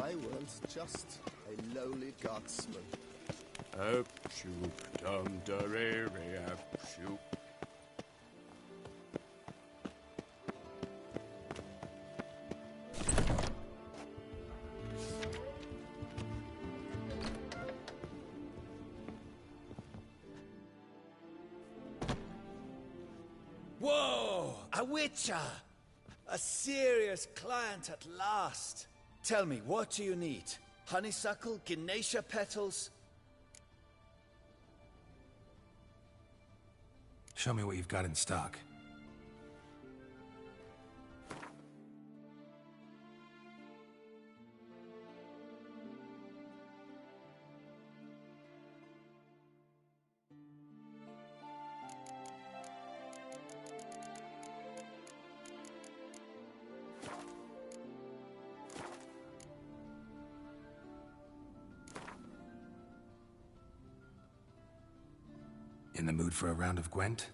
my world's just a lowly guardsman. Up, shoop, dum, da, re, re, up, shoop. Whoa! A witcher! A serious client at last. Tell me, what do you need? Honeysuckle? Ganesha petals? Show me what you've got in stock. In the mood for a round of Gwent?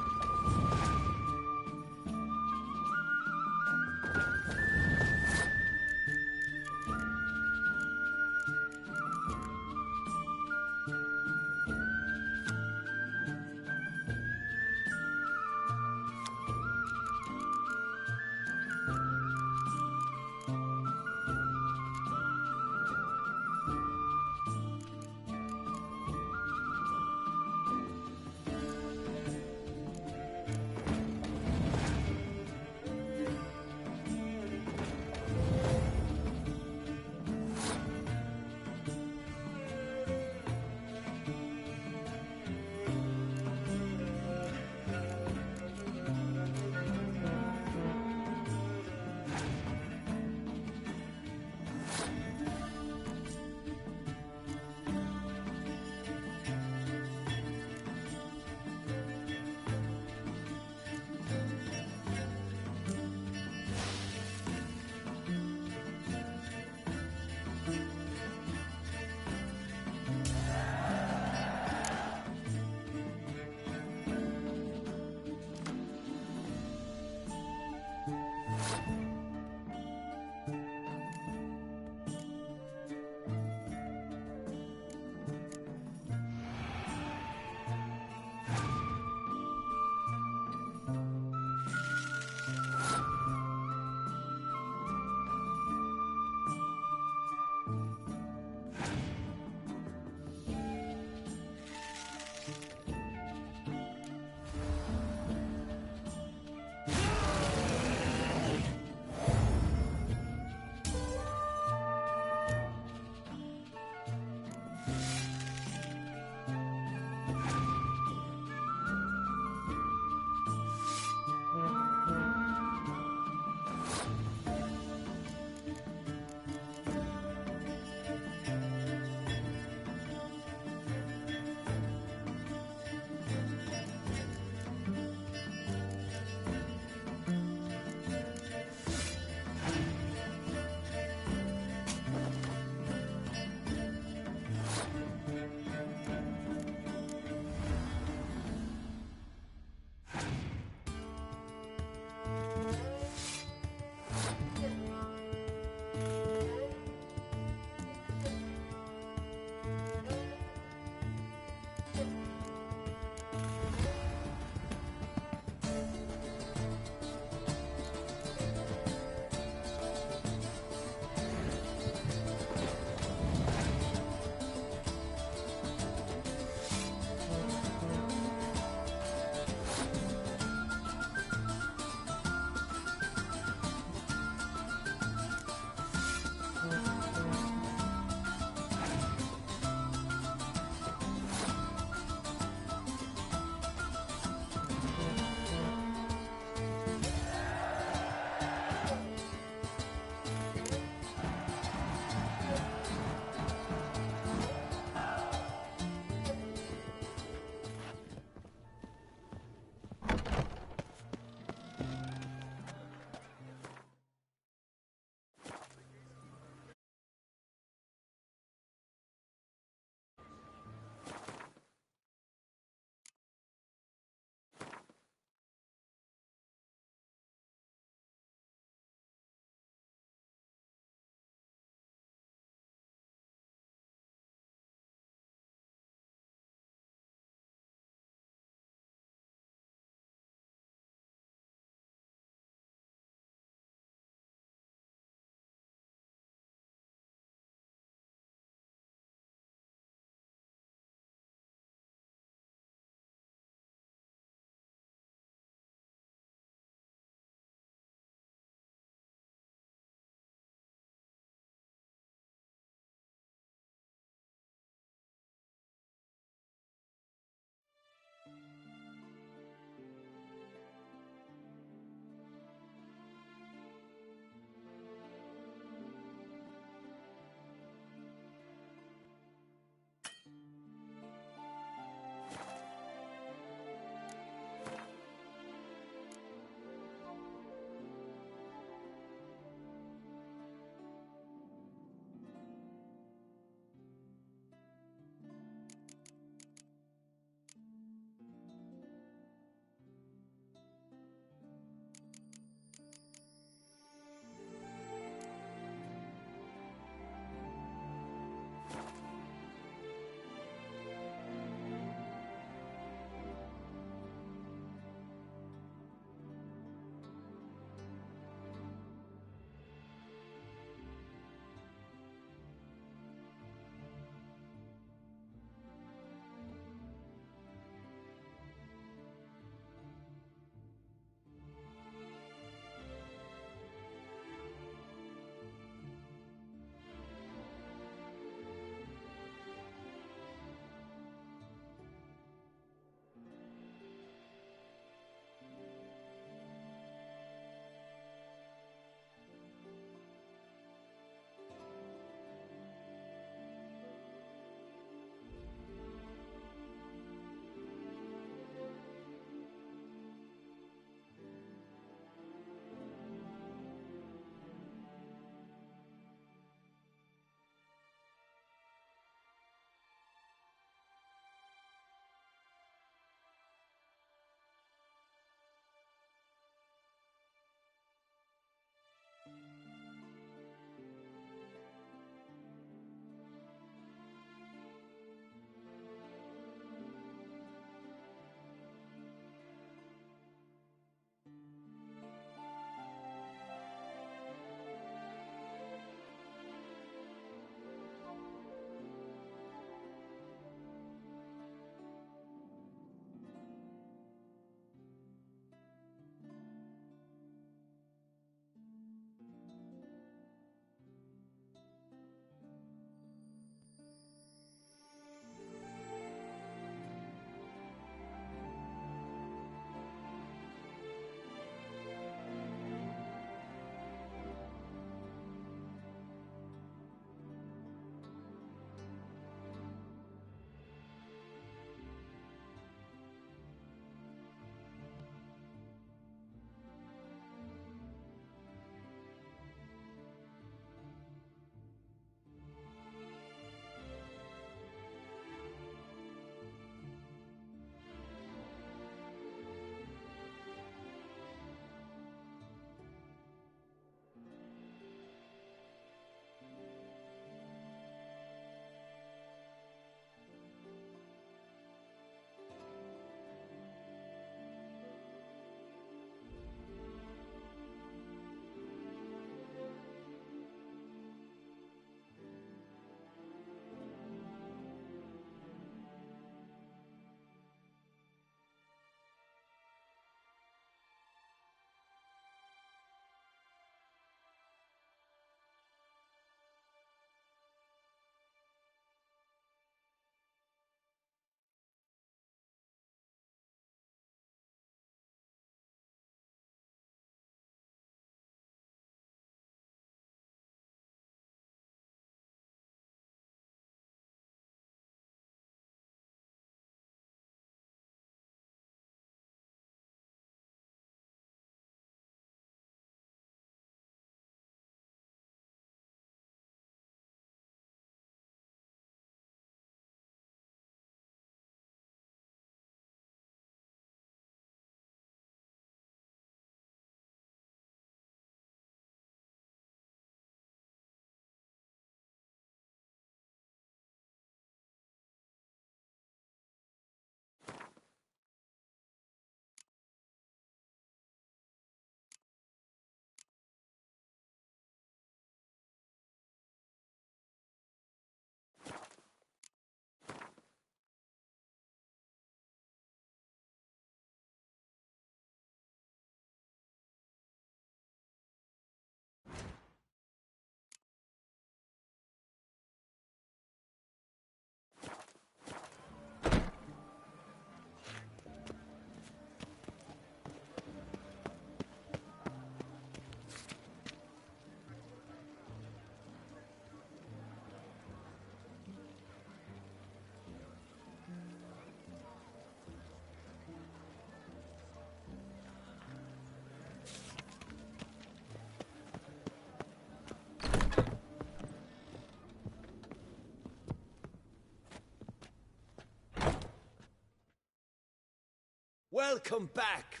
Welcome back.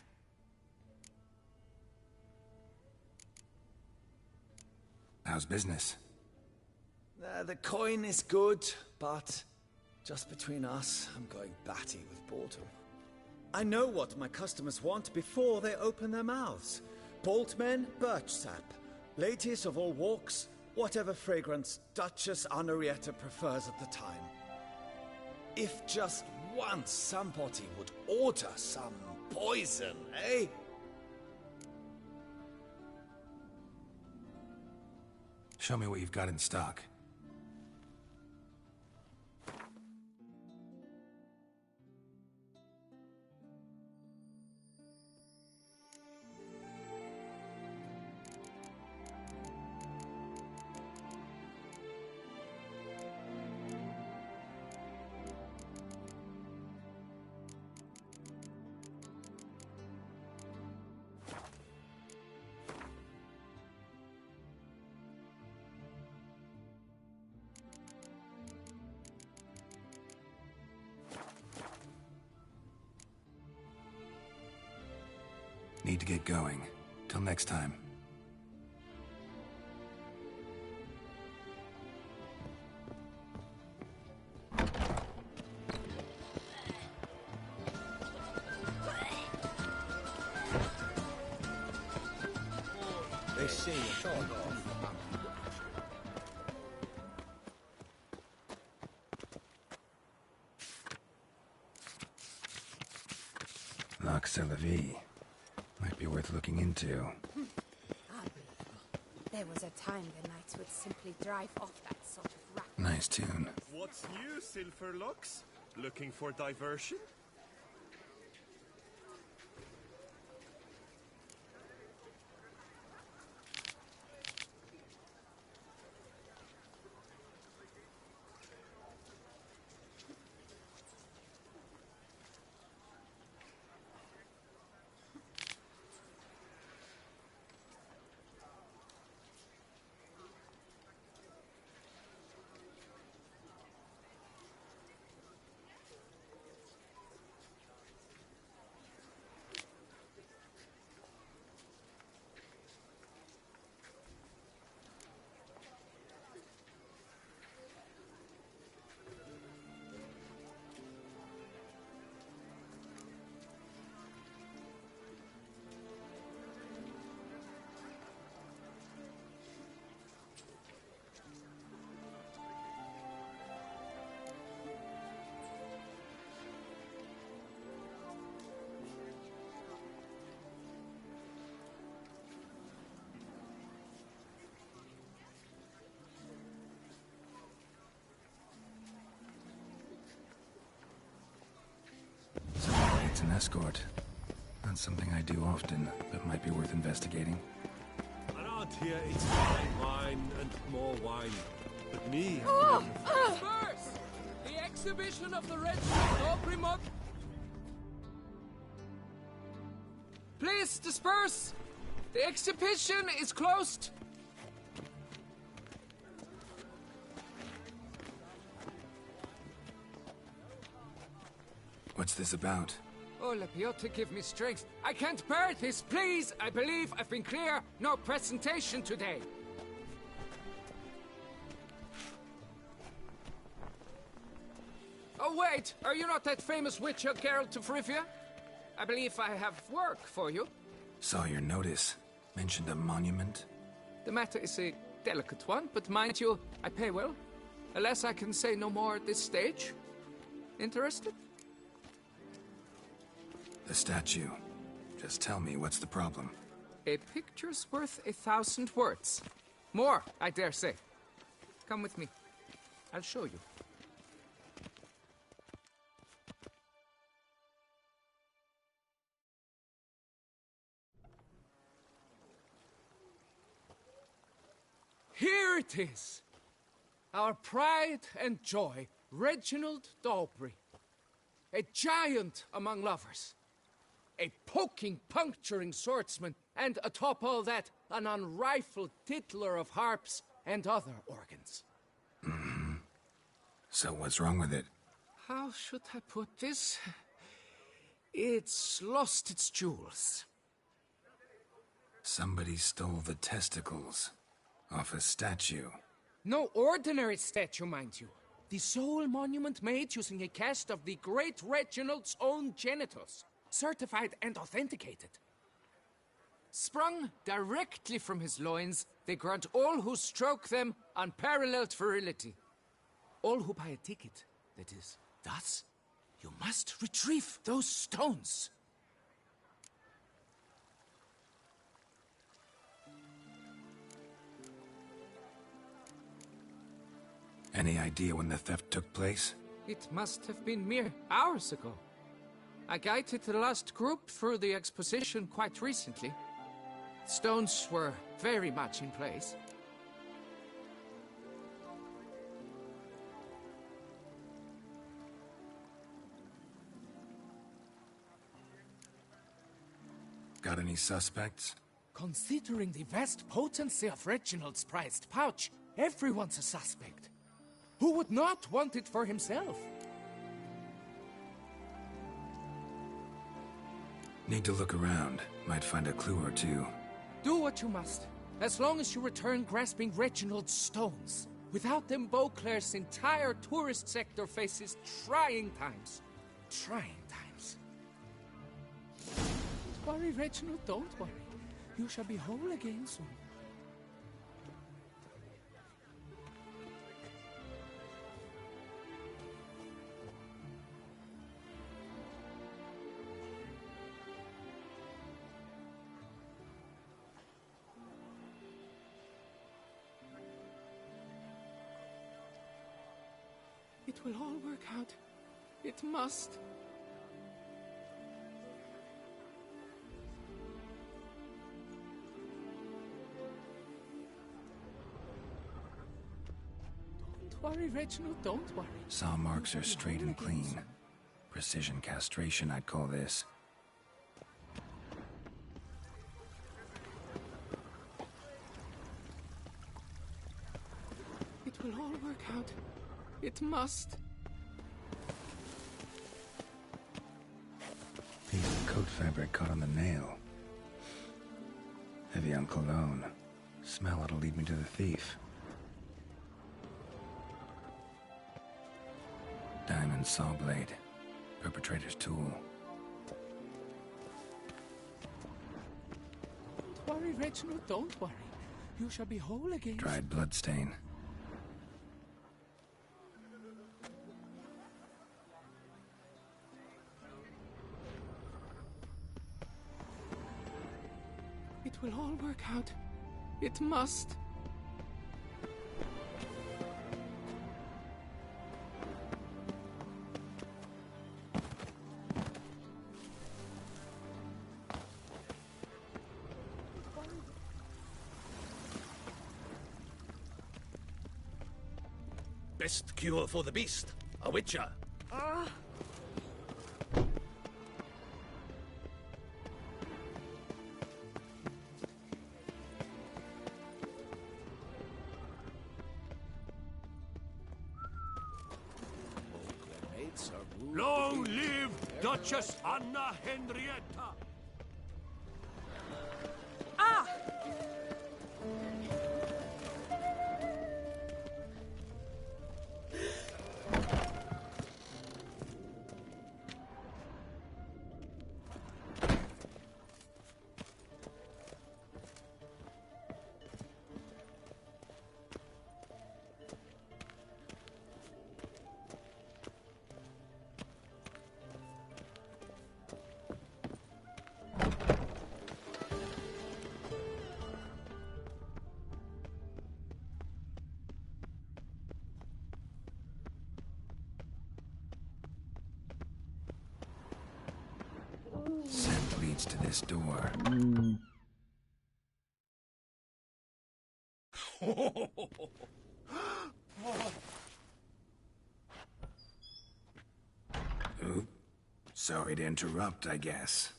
How's business? The coin is good, but just between us, I'm going batty with boredom. I know what my customers want before they open their mouths. Boltmen, birch sap. Ladies of all walks, whatever fragrance Duchess Anarietta prefers at the time. If just once somebody would order some poison, eh? Show me what you've got in stock. Need to get going. Till next time. They say Loch Vie. Might be worth looking into. There was a time the knights would simply drive off that sort of rat. Nice tune. What's new, Silverlocks? Looking for diversion? It's an escort. Not something I do often, but might be worth investigating. Around here, it's wine, wine, and more wine. But me... Disperse! The exhibition of the Red Oprimot. Please disperse! The exhibition is closed! What's this about? Oh, Lepiota, give me strength. I can't bear this, please! I believe I've been clear. No presentation today. Oh, wait! Are you not that famous witch, Geralt of Rivia? I believe I have work for you. Saw your notice. Mentioned a monument. The matter is a delicate one, but mind you, I pay well. Alas, I can say no more at this stage. Interested? The statue. Just tell me what's the problem. A picture's worth 1,000 words. More, I dare say. Come with me. I'll show you. Here it is! Our pride and joy, Reginald Daubrey. A giant among lovers. A poking, puncturing swordsman, and atop all that, an unrifled tittler of harps and other organs. So what's wrong with it? How should I put this? It's lost its jewels. Somebody stole the testicles off a statue. No ordinary statue, mind you. The sole monument made using a cast of the great Reginald's own genitals, certified and authenticated. Sprung directly from his loins, they grant all who stroke them unparalleled virility. All who buy a ticket, that is. Thus, you must retrieve those stones. Any idea when the theft took place? It must have been mere hours ago. I guided the last group through the exposition quite recently. Stones were very much in place. Got any suspects? Considering the vast potency of Reginald's prized pouch, everyone's a suspect. Who would not want it for himself? Need to look around. Might find a clue or two. Do what you must, as long as you return grasping Reginald's stones. Without them, Beauclair's entire tourist sector faces trying times. Trying times. Don't worry, Reginald, don't worry. You shall be whole again soon. It will all work out. It must. Don't worry, Reginald, don't worry. Saw marks are straight and clean. Precision castration, I'd call this. It will all work out. It must. Piece of coat fabric caught on the nail. Heavy on cologne. Smell it'll lead me to the thief. Diamond saw blade. Perpetrator's tool. Don't worry, Reginald, don't worry. You shall be whole again. Dried bloodstain. It will all work out. It must. Best cure for the beast. A witcher. Long live Duchess Anna Henrietta! Scent leads to this door. Oop. Sorry to interrupt, I guess.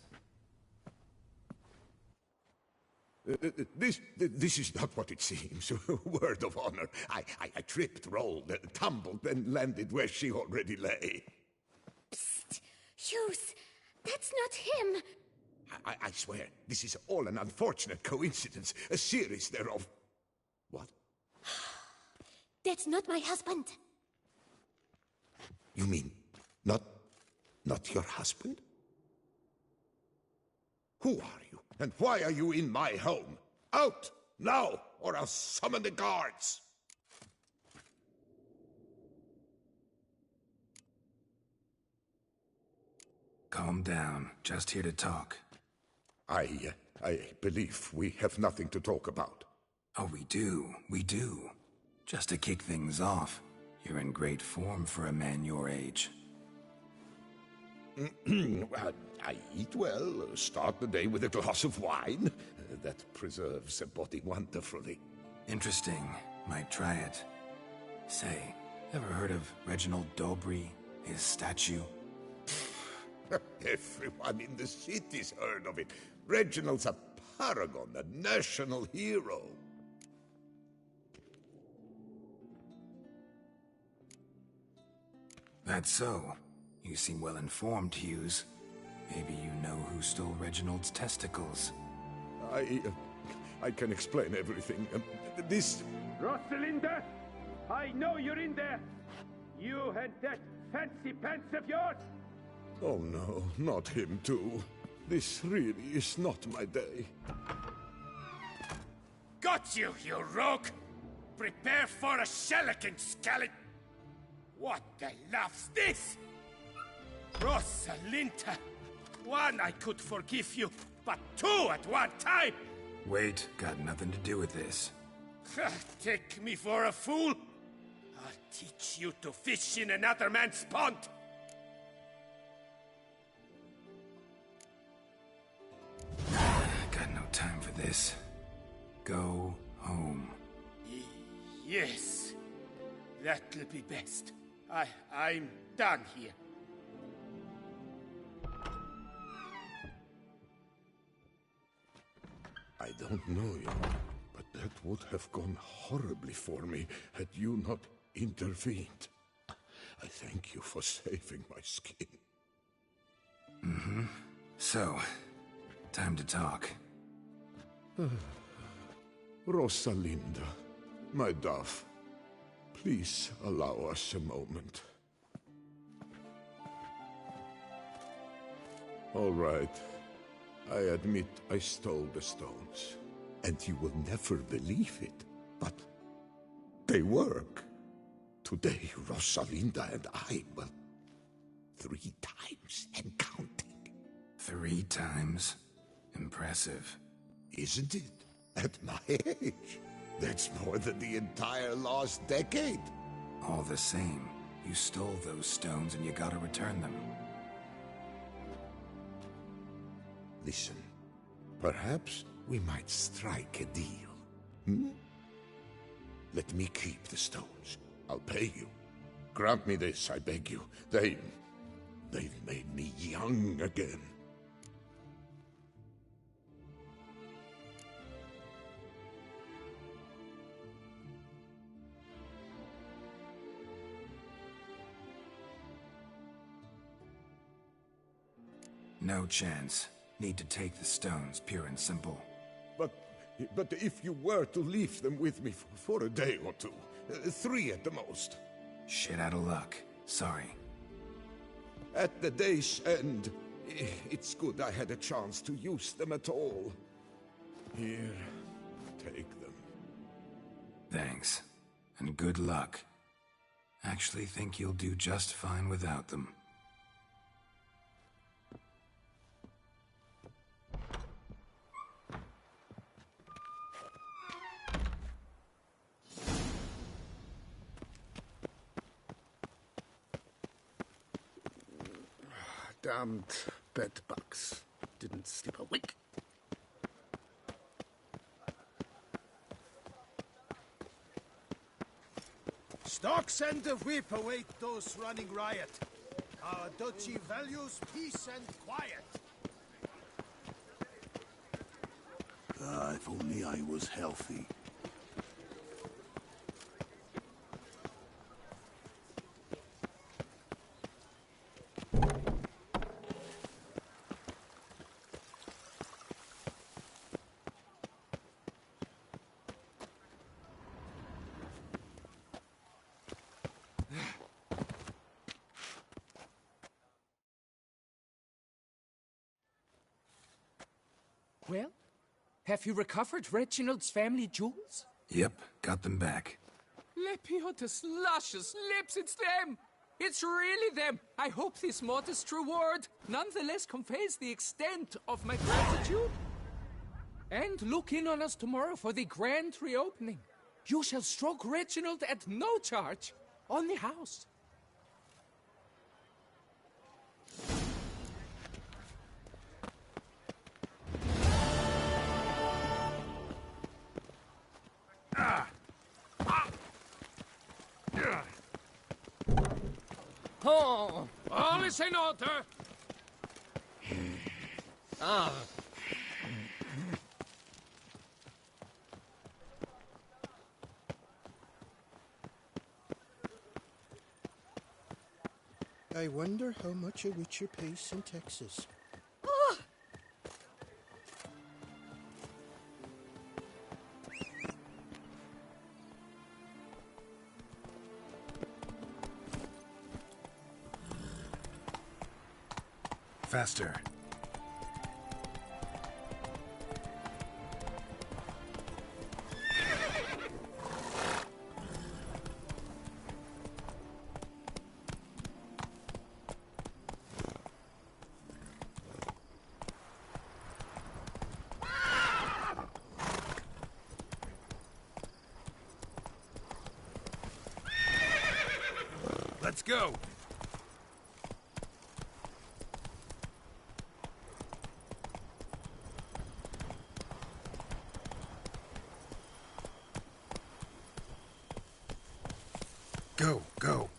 This is not what it seems. Word of honor. I tripped, rolled, tumbled, and landed where she already lay. Psst! Hughes! That's not him! I swear, this is all an unfortunate coincidence. A series thereof. What? That's not my husband. You mean, not your husband? Who are you? And why are you in my home? Out! Now! Or I'll summon the guards! Calm down. Just here to talk. I believe we have nothing to talk about. Oh, we do. We do. Just to kick things off, you're in great form for a man your age. I eat well, start the day with a glass of wine. That preserves the body wonderfully. Interesting. Might try it. Say, ever heard of Reginald Dobry, his statue? Everyone in the city's heard of it. Reginald's a paragon, a national hero. That's so. You seem well informed, Hughes. Maybe you know who stole Reginald's testicles. I can explain everything. This... Rosalinda! I know you're in there! You and that fancy pants of yours! Oh no, not him too. This really is not my day. Got you, you rogue! Prepare for a shellacking, scallop! What the love's this? Rosalinda! One, I could forgive you, but two at one time! Wait, got nothing to do with this. Take me for a fool? I'll teach you to fish in another man's pond! Got no time for this. Go home. Yes, that'll be best. I'm done here. I don't know you, but that would have gone horribly for me had you not intervened. I thank you for saving my skin. Mm-hmm. So, time to talk. Rosalinda, my dove, please allow us a moment. All right. I admit I stole the stones. And you will never believe it, but they work. Today, Rosalinda and I, well, 3 times and counting. 3 times? Impressive. Isn't it? At my age. That's more than the entire last decade. All the same, you stole those stones and you gotta return them. Listen, perhaps we might strike a deal. Hmm? Let me keep the stones. I'll pay you. Grant me this, I beg you. They've made me young again. No chance. Need to take the stones, pure and simple. But if you were to leave them with me for a day or two, 3 at the most. Shit out of luck. Sorry. At the day's end, it's good I had a chance to use them at all. Here, take them. Thanks. And good luck. Actually think you'll do just fine without them. Damned bedbugs. Didn't sleep a wink. Stocks and the whip await those running riot. Our duchy values peace and quiet. If only I was healthy. Well, have you recovered Reginald's family jewels? Yep, got them back. Lepiotus luscious lips, it's them! It's really them! I hope this modest reward nonetheless conveys the extent of my gratitude. And look in on us tomorrow for the grand reopening. You shall stroke Reginald at no charge on the house. Oh! All is in order! Ah! I wonder how much a witcher pays in Texas. Faster. Let's go. Go, go.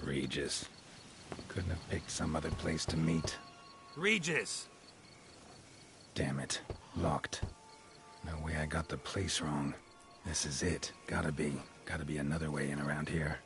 Regis. Couldn't have picked some other place to meet. Regis! Damn it. Locked. No way I got the place wrong. This is it. Gotta be. Gotta be another way in around here.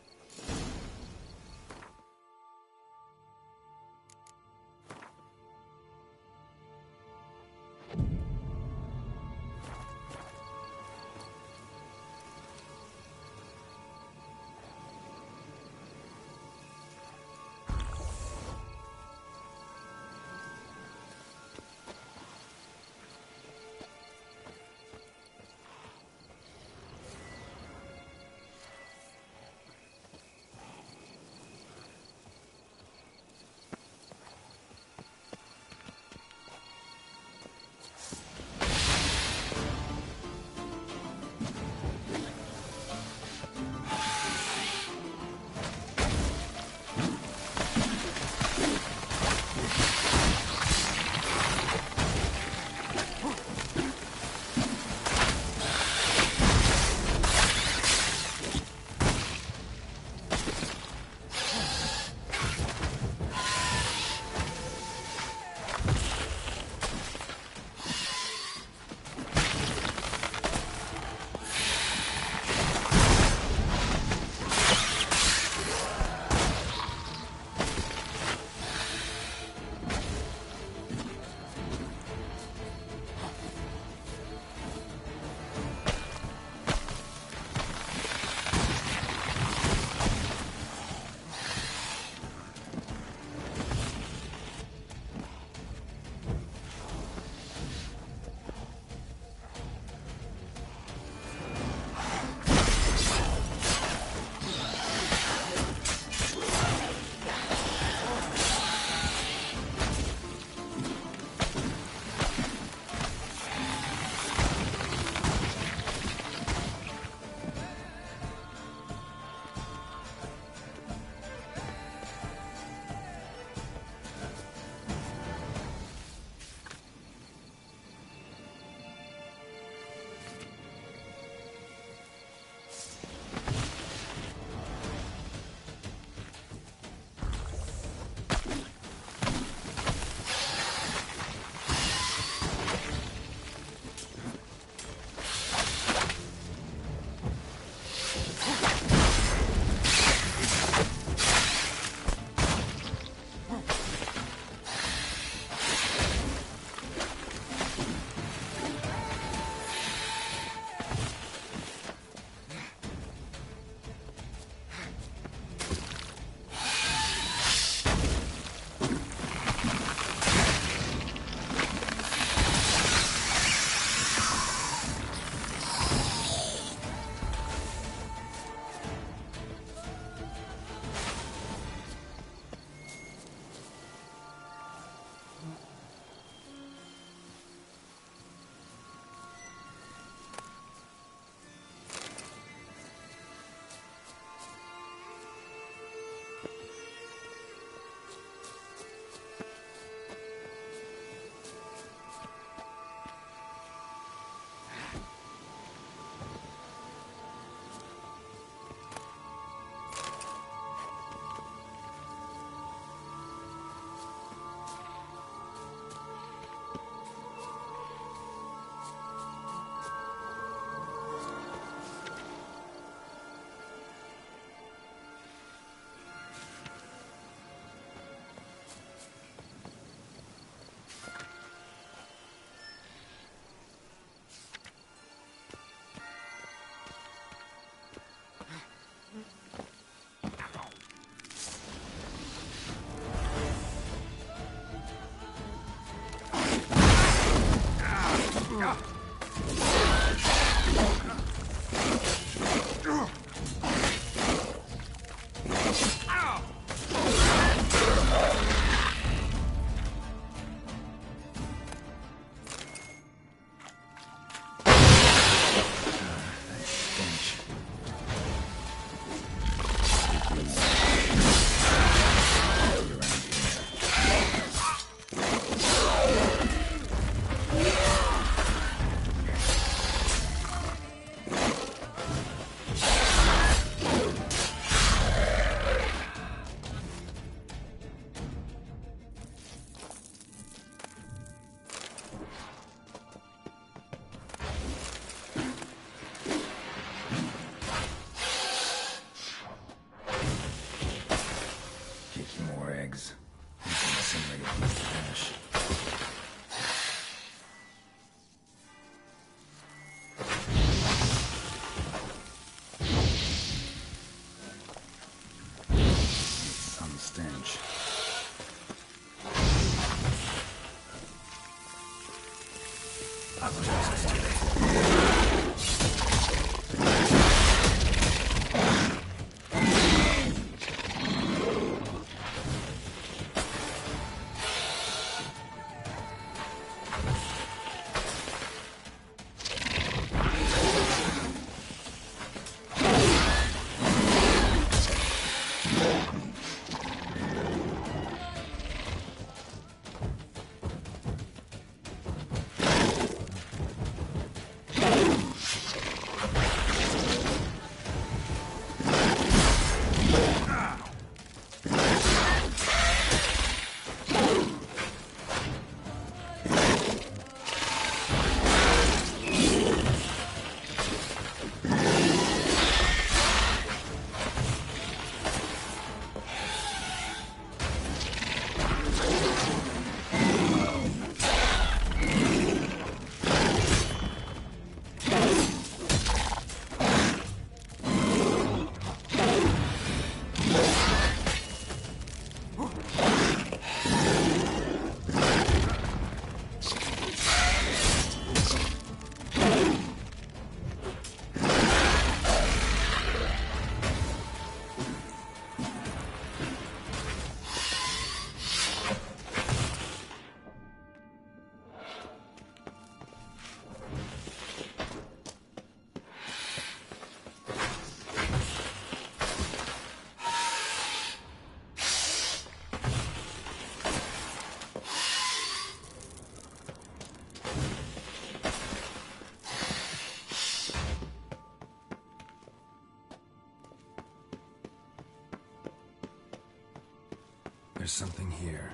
There's something here.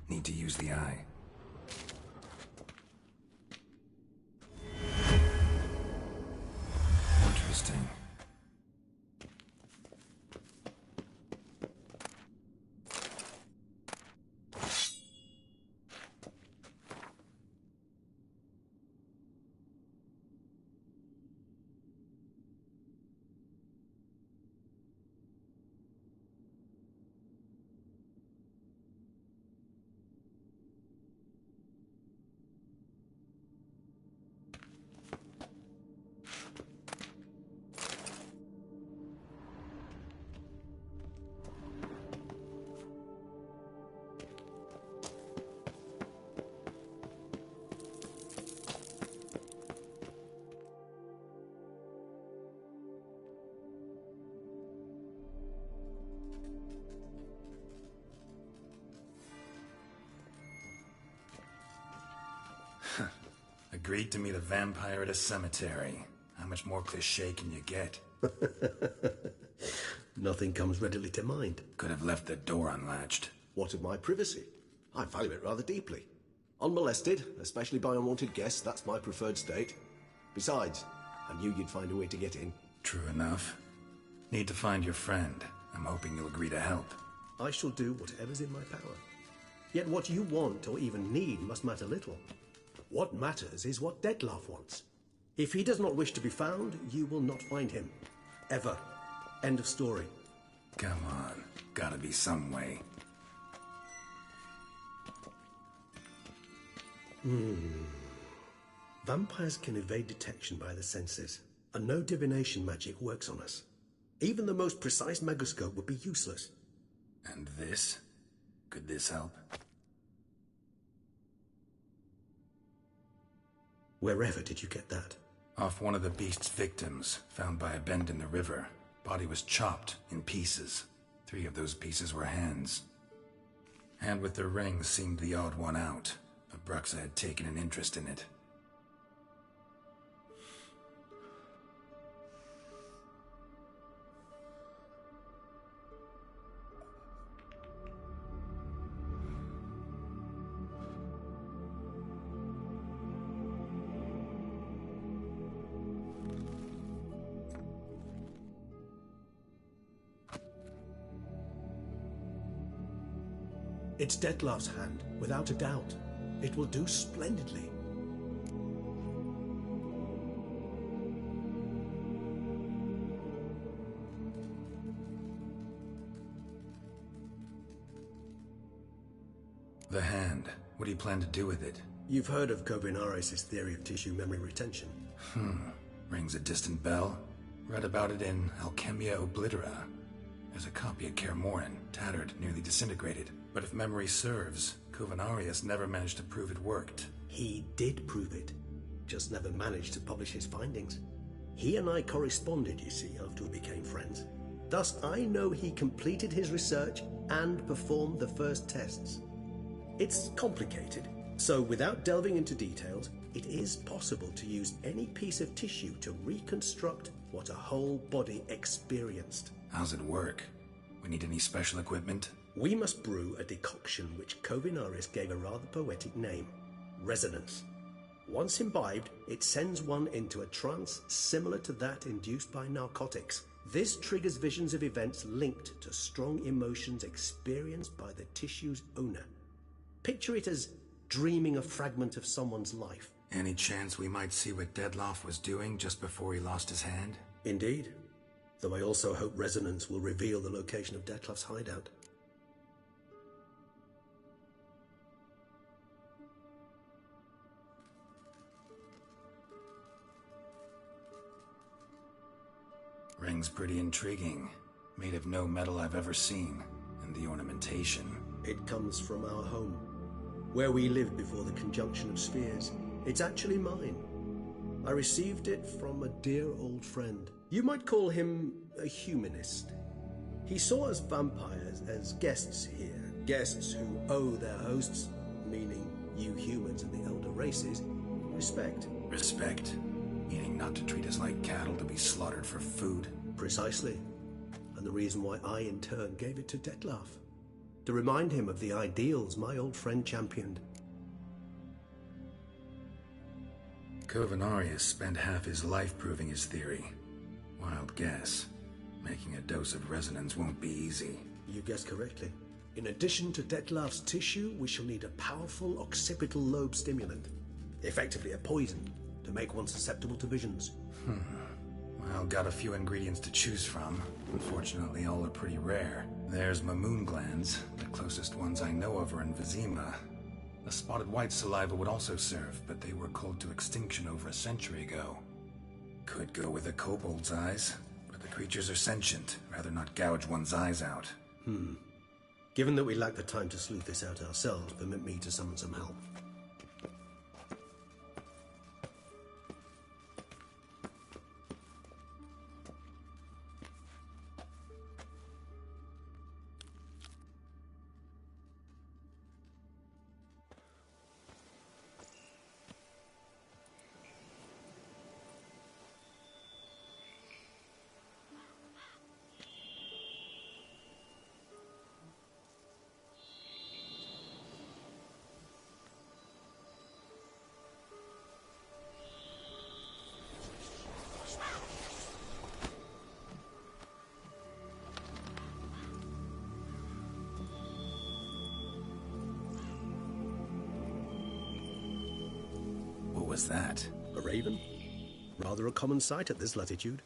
Need to use the eye. Interesting. Agreed to meet a vampire at a cemetery. How much more cliché can you get? Nothing comes readily to mind. Could have left the door unlatched. What of my privacy? I value it rather deeply. Unmolested, especially by unwanted guests, that's my preferred state. Besides, I knew you'd find a way to get in. True enough. Need to find your friend. I'm hoping you'll agree to help. I shall do whatever's in my power. Yet what you want or even need must matter little. What matters is what Dettlaff wants. If he does not wish to be found, you will not find him. Ever. End of story. Come on. Gotta be some way. Vampires can evade detection by the senses, and no divination magic works on us. Even the most precise megascope would be useless. And this? Could this help? Wherever did you get that? Off one of the beast's victims, found by a bend in the river. Body was chopped in pieces. 3 of those pieces were hands. Hand with the ring seemed the odd one out. Abruxa had taken an interest in it. It's Dettlaff's hand, without a doubt. It will do splendidly. The hand. What do you plan to do with it? You've heard of Kovinaris' theory of tissue memory retention. Rings a distant bell. Read about it in Alchemia Oblitera. There's a copy of Kaer Morhen, tattered, nearly disintegrated. But if memory serves, Kovinaris never managed to prove it worked. He did prove it, just never managed to publish his findings. He and I corresponded, you see, after we became friends. Thus, I know he completed his research and performed the first tests. It's complicated, so without delving into details, it is possible to use any piece of tissue to reconstruct what a whole body experienced. How's it work? We need any special equipment? We must brew a decoction which Kovinaris gave a rather poetic name, resonance. Once imbibed, it sends one into a trance similar to that induced by narcotics. This triggers visions of events linked to strong emotions experienced by the tissue's owner. Picture it as dreaming a fragment of someone's life. Any chance we might see what Dettlaff was doing just before he lost his hand? Indeed. Though I also hope resonance will reveal the location of Dettlaff's hideout. Ring's pretty intriguing. Made of no metal I've ever seen. And the ornamentation. It comes from our home, where we lived before the conjunction of spheres. It's actually mine. I received it from a dear old friend. You might call him a humanist. He saw us vampires as guests here. Guests who owe their hosts, meaning you humans and the elder races, respect. Respect? Meaning not to treat us like cattle to be slaughtered for food? Precisely. And the reason why I, in turn, gave it to Dettlaff. to remind him of the ideals my old friend championed. Covenarius spent half his life proving his theory. Wild guess. Making a dose of resonance won't be easy. You guessed correctly. In addition to Detlef's tissue, we shall need a powerful occipital lobe stimulant. Effectively a poison, to make one susceptible to visions. Well, got a few ingredients to choose from. Unfortunately, all are pretty rare. There's Mamoon glands. The closest ones I know of are in Vizima. The spotted white saliva would also serve, but they were culled to extinction over a century ago. Could go with a kobold's eyes, but the creatures are sentient. Rather not gouge one's eyes out. Given that we lack the time to sleuth this out ourselves, permit me to summon some help. What was that? A raven? Rather a common sight at this latitude.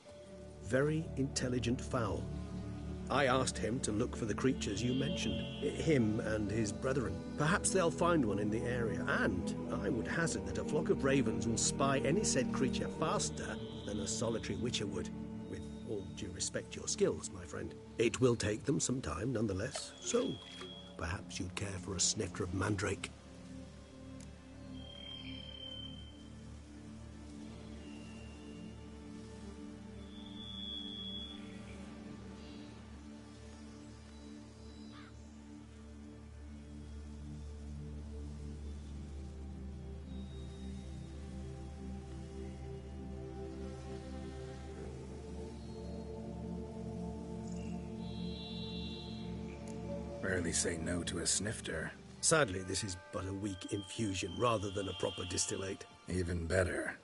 Very intelligent fowl. I asked him to look for the creatures you mentioned. Him and his brethren. Perhaps they'll find one in the area, and I would hazard that a flock of ravens will spy any said creature faster than a solitary witcher would. With all due respect to your skills, my friend. It will take them some time, nonetheless. So, perhaps you'd care for a snifter of mandrake. Rarely say no to a snifter. Sadly, this is but a weak infusion rather than a proper distillate. Even better.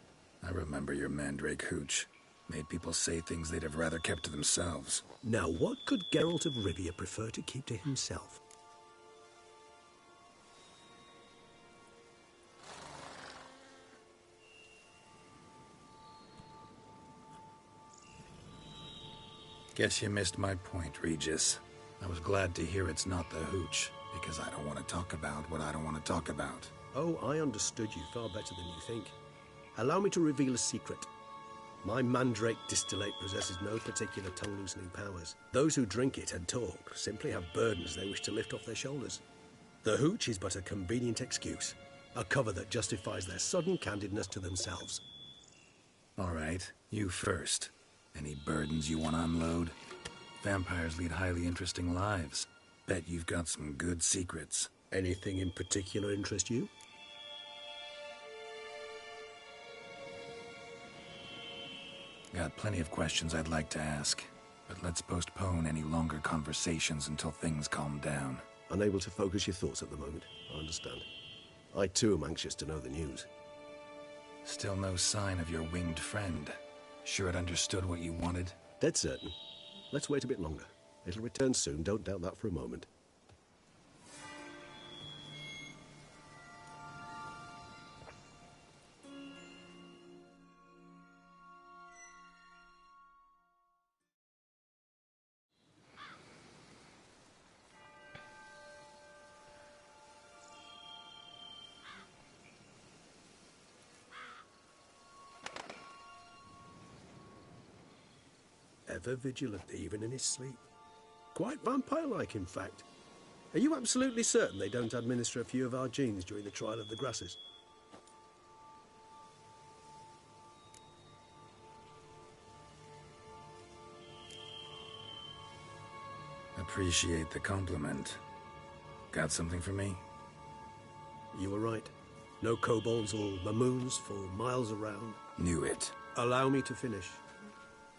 I remember your mandrake hooch. Made people say things they'd have rather kept to themselves. Now, what could Geralt of Rivia prefer to keep to himself? Guess you missed my point, Regis. I was glad to hear it's not the hooch, because I don't want to talk about what I don't want to talk about. Oh, I understood you far better than you think. Allow me to reveal a secret. My mandrake distillate possesses no particular tongue-loosening powers. Those who drink it and talk simply have burdens they wish to lift off their shoulders. The hooch is but a convenient excuse, a cover that justifies their sudden candidness to themselves. All right, you first. Any burdens you want to unload? Vampires lead highly interesting lives. Bet you've got some good secrets. Anything in particular interest you? Got plenty of questions I'd like to ask, but let's postpone any longer conversations until things calm down. Unable to focus your thoughts at the moment, I understand. I too am anxious to know the news. Still no sign of your winged friend. Sure it understood what you wanted? Dead certain. Let's wait a bit longer. It'll return soon, don't doubt that for a moment. Ever vigilant, even in his sleep. Quite vampire-like, in fact. Are you absolutely certain they don't administer a few of our genes during the trial of the grasses? Appreciate the compliment. Got something for me? You were right. No kobolds or mamoons for miles around. Knew it. Allow me to finish.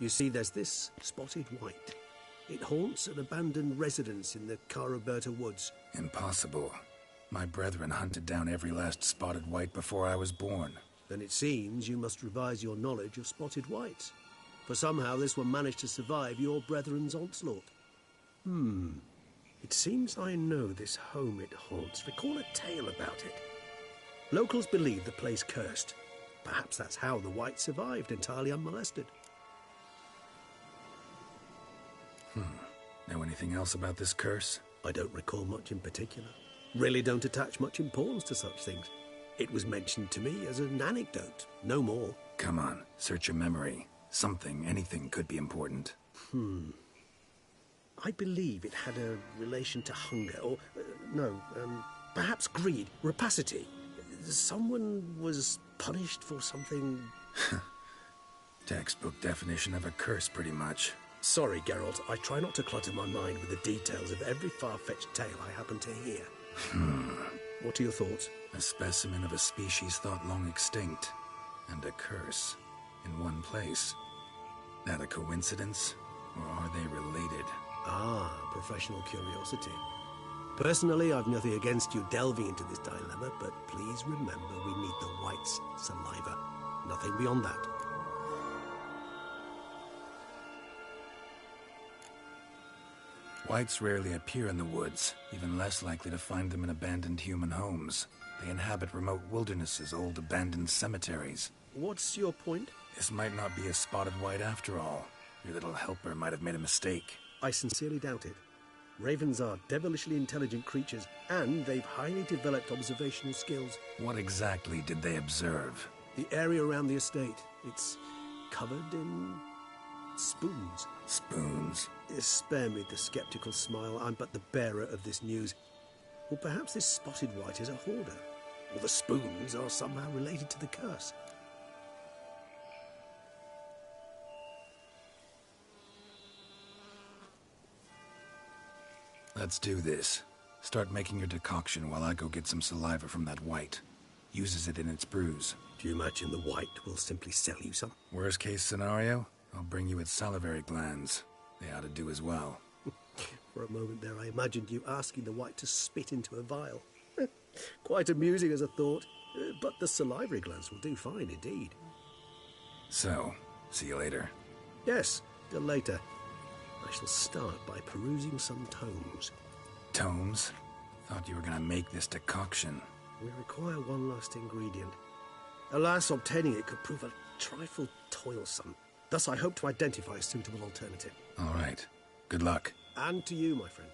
You see, there's this spotted white. It haunts an abandoned residence in the Caraberta woods. Impossible. My brethren hunted down every last spotted white before I was born. Then it seems you must revise your knowledge of spotted whites. For somehow this one managed to survive your brethren's onslaught. It seems I know this home it haunts. Recall a tale about it. Locals believe the place cursed. Perhaps that's how the white survived entirely unmolested. Know anything else about this curse? I don't recall much in particular. Really don't attach much importance to such things. It was mentioned to me as an anecdote, no more. Come on, search your memory. Something, anything could be important. I believe it had a relation to hunger, or, perhaps greed, rapacity. Someone was punished for something... Textbook definition of a curse, pretty much. Sorry, Geralt, I try not to clutter my mind with the details of every far-fetched tale I happen to hear. What are your thoughts? A specimen of a species thought long extinct, and a curse in one place. That a coincidence, or are they related? Professional curiosity. Personally, I've nothing against you delving into this dilemma, but please remember we need the white's saliva. Nothing beyond that. Whites rarely appear in the woods, even less likely to find them in abandoned human homes. They inhabit remote wildernesses, old abandoned cemeteries. What's your point? This might not be a spotted white after all. Your little helper might have made a mistake. I sincerely doubt it. Ravens are devilishly intelligent creatures, and they've highly developed observational skills. What exactly did they observe? The area around the estate. It's covered in... spoons. Spoons? Spare me the skeptical smile. I'm but the bearer of this news. Or perhaps this spotted white is a hoarder. Or the spoons are somehow related to the curse. Let's do this. Start making your decoction while I go get some saliva from that white. Uses it in its brews. Do you imagine the white will simply sell you some? Worst case scenario, I'll bring you its salivary glands. They ought to do as well. For a moment there, I imagined you asking the white to spit into a vial. Quite amusing as a thought, but the salivary glands will do fine indeed. So, see you later. Yes, till later. I shall start by perusing some tomes. Tomes? Thought you were going to make this decoction. We require one last ingredient. Alas, obtaining it could prove a trifle toilsome. Thus, I hope to identify a suitable alternative. All right. Good luck. And to you, my friend.